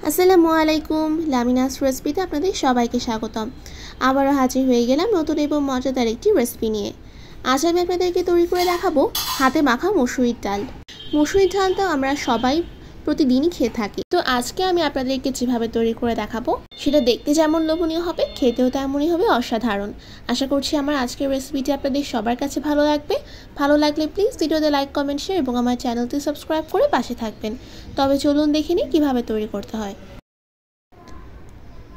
আসসালামু আলাইকুম, লামিনাস রেসিপিতে আপনাদের সবাইকে স্বাগতম। আবারও হাজির হয়ে গেলাম নতুন এবং মজাদার একটি রেসিপি নিয়ে। আজ আমি আপনাদেরকে তৈরি করে দেখাবো হাতে মাখা মসুরির ডাল। মসুরির ডালটা আমরা সবাই প্রতিদিনই খেয়ে থাকি। তো আজকে আমি আপনাদেরকে যেভাবে তৈরি করে দেখাবো সেটা দেখতে যেমন লোভনীয় হবে, খেতেও তেমনই হবে অসাধারণ। আশা করছি আমার আজকের রেসিপিটি আপনাদের সবার কাছে ভালো লাগবে। ভালো লাগলে প্লিজ ভিডিওতে লাইক, কমেন্ট, শেয়ার এবং আমার চ্যানেলটি সাবস্ক্রাইব করে পাশে থাকবেন। তবে চলুন দেখে নিই কীভাবে তৈরি করতে হয়।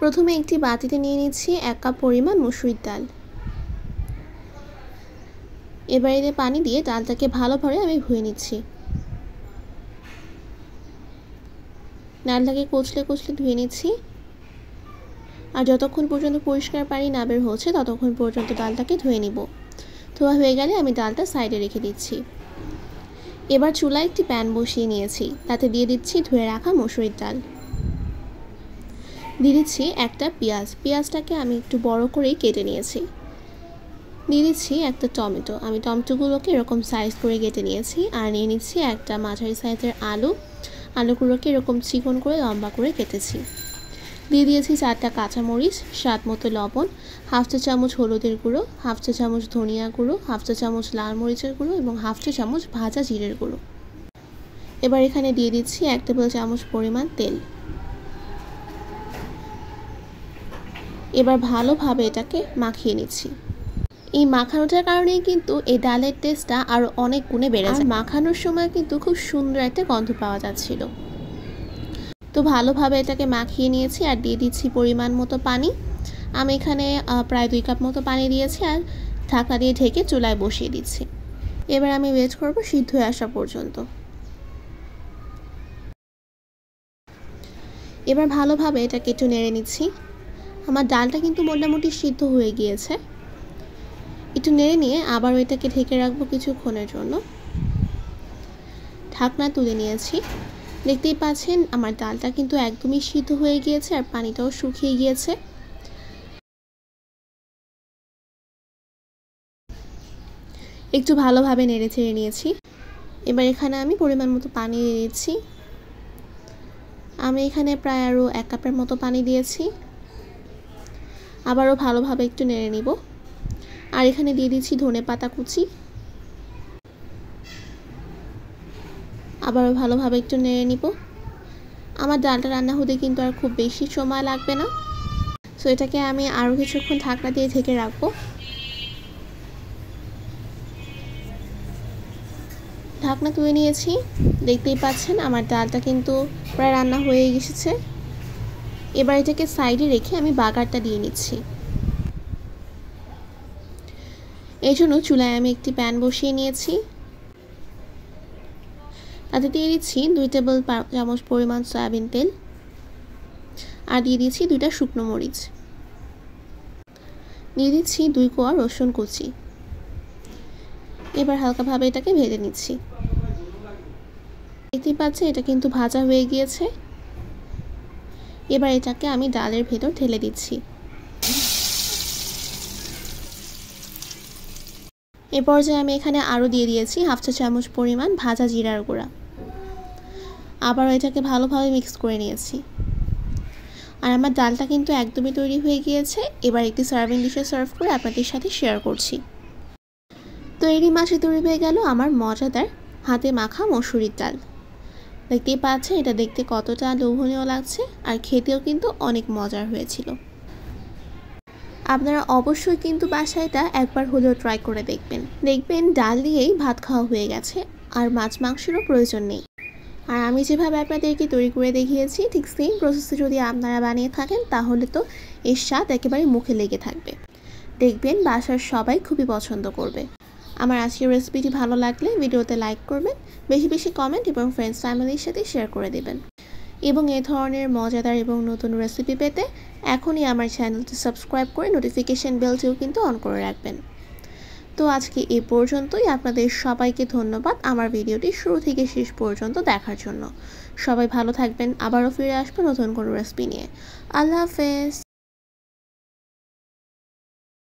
প্রথমে একটি বাটিতে নিয়ে নিচ্ছি 1 কাপ পরিমাণ মসুরির ডাল। এবার এতে পানি দিয়ে ডালটাকে ভালোভাবে আমি ধুয়ে নিচ্ছি। ডালটাকে কচলে কচলে ধুয়ে নিচ্ছি, আর যতক্ষণ পর্যন্ত পরিষ্কার পানি না বের হচ্ছে ততক্ষণ পর্যন্ত ডালটাকে ধুয়ে নিব। ধোয়া হয়ে গেলে আমি ডালটা সাইডে রেখে দিচ্ছি। এবার চুলায় একটি প্যান বসিয়ে নিয়েছি, তাতে দিয়ে দিচ্ছি ধুয়ে রাখা মসুরির ডাল। দিয়ে দিচ্ছি একটা পেঁয়াজটাকে আমি একটু বড় করেই কেটে নিয়েছি। দিয়ে দিচ্ছি একটা টমেটো, আমি টমেটোগুলোকে এরকম সাইজ করে কেটে নিয়েছি। আর নিয়ে নিচ্ছি একটা মাঝারি সাইজের আলুগুলোকে এরকম চিকন করে লম্বা করে কেটেছি। দিয়ে দিয়েছি 4টা কাঁচামরিচ, স্বাদ মতো লবণ, হাফ চা চামচ হলুদের গুঁড়ো, হাফ চা চামচ ধনিয়া গুঁড়ো, হাফ চা চামচ লাল মরিচের গুঁড়ো এবং হাফ চা চামচ ভাজা জিরের গুঁড়ো। এবার এখানে দিয়ে দিচ্ছি 1 টেবিল চামচ পরিমাণ তেল। এবার ভালোভাবে এটাকে মাখিয়ে নিচ্ছি। এই মাখানোটার কারণেই কিন্তু এই ডালের টেস্টটা আরও অনেক গুণে বেড়ে যায়। মাখানোর সময় কিন্তু খুব সুন্দর একটা গন্ধ পাওয়া যাচ্ছিল। তো ভালোভাবে এটাকে মাখিয়ে নিয়েছি আর দিয়ে দিচ্ছি পরিমাণ মতো পানি। আমি এখানে প্রায় 2 কাপ মতো পানি দিয়েছি আর ঢাকা দিয়ে ঢেকে চুলায় বসিয়ে দিচ্ছি। এবার আমি ওয়েট করব সিদ্ধ হয়ে আসা পর্যন্ত। এবার ভালোভাবে এটাকে একটু নেড়ে নিচ্ছি। আমার ডালটা কিন্তু মোটামুটি সিদ্ধ হয়ে গিয়েছে। একটু নেড়ে নিয়ে আবার এটাকে ঢেকে রাখবো কিছুক্ষণের জন্য। ঢাকনা তুলে নিয়েছি। দেখতেই পাচ্ছেন আমার ডালটা কিন্তু একদমই সিদ্ধ হয়ে গিয়েছে আর পানিটাও শুকিয়ে গিয়েছে। একটু ভালোভাবে নেড়ে চেড়ে নিয়েছি। এবার এখানে আমি পরিমাণ মতো পানি দিয়ে দিচ্ছি। আমি এখানে প্রায় আরও 1 কাপের মতো পানি দিয়েছি। আবারও ভালোভাবে একটু নেড়ে নিব। আর এখানে দিয়ে দিচ্ছি ধনেপাতা কুচি। আবারও ভালোভাবে একটু নেড়ে নিব। আমার ডালটা রান্না হতে কিন্তু আর খুব বেশি সময় লাগবে না। সো এটাকে আমি আরও কিছুক্ষণ ঢাকনা দিয়ে ঢেকে রাখবো। ঢাকনা তুলে নিয়েছি। দেখতেই পাচ্ছেন আমার ডালটা কিন্তু প্রায় রান্না হয়ে এসেছে। এবার এটাকে সাইডে রেখে আমি বাগারটা দিয়ে নিচ্ছি। এই জন্য চুলায় আমি একটি প্যান বসিয়ে নিয়েছি। তাতে দিয়ে দিচ্ছি 2 টেবিল চামচ পরিমাণ সয়াবিন তেল আর দিয়ে দিচ্ছি 2টা শুকনো মরিচ। দিয়ে দিচ্ছি 2 কোয়া রসুন কুচি। এবার হালকাভাবে এটাকে ভেজে নিচ্ছি। দেখতেই পাচ্ছেন এটা কিন্তু ভাজা হয়ে গিয়েছে। এবার এটাকে আমি ডালের ভেতর ঢেলে দিচ্ছি। এ পর্যায়ে আমি এখানে আরও দিয়ে দিয়েছি হাফ চা চামচ পরিমাণ ভাজা জিরার গুঁড়া। আবার এটাকে ভালোভাবে মিক্স করে নিয়েছি। আর আমার ডালটা কিন্তু একদমই তৈরি হয়ে গিয়েছে। এবার একটি সার্ভিং ডিশে সার্ভ করে আপনাদের সাথে শেয়ার করছি। তো এরই মাঝে তৈরি হয়ে গেল আমার মজাদার হাতে মাখা মসুরির ডাল। দেখতেই পাচ্ছেন এটা দেখতে কতটা লোভনীয় লাগছে আর খেতেও কিন্তু অনেক মজার হয়েছিল। আপনারা অবশ্যই কিন্তু বাসায় এটা একবার হলেও ট্রাই করে দেখবেন ডাল দিয়েই ভাত খাওয়া হয়ে গেছে আর মাছ মাংসেরও প্রয়োজন নেই। আর আমি যেভাবে আপনাদেরকে তৈরি করে দেখিয়েছি ঠিক সেম প্রসেসে যদি আপনারা বানিয়ে থাকেন তাহলে তো এর স্বাদ একেবারে মুখে লেগে থাকবে। দেখবেন বাসার সবাই খুবই পছন্দ করবে। আমার আজকের রেসিপিটি ভালো লাগলে ভিডিওতে লাইক করবেন, বেশি বেশি কমেন্ট এবং ফ্রেন্ডস ফ্যামিলির সাথে শেয়ার করে দেবেন। এবং এই ধরনের মজাদার এবং নতুন রেসিপি পেতে এখনই আমার চ্যানেলটি সাবস্ক্রাইব করে নোটিফিকেশন বেলটিও কিন্তু অন করে রাখবেন। তো আজকে এই পর্যন্তই। আপনাদের সবাইকে ধন্যবাদ আমার ভিডিওটি শুরু থেকে শেষ পর্যন্ত দেখার জন্য। সবাই ভালো থাকবেন। আবারও ফিরে আসবো নতুন কোনো রেসিপি নিয়ে। আল্লাহ হাফেজ।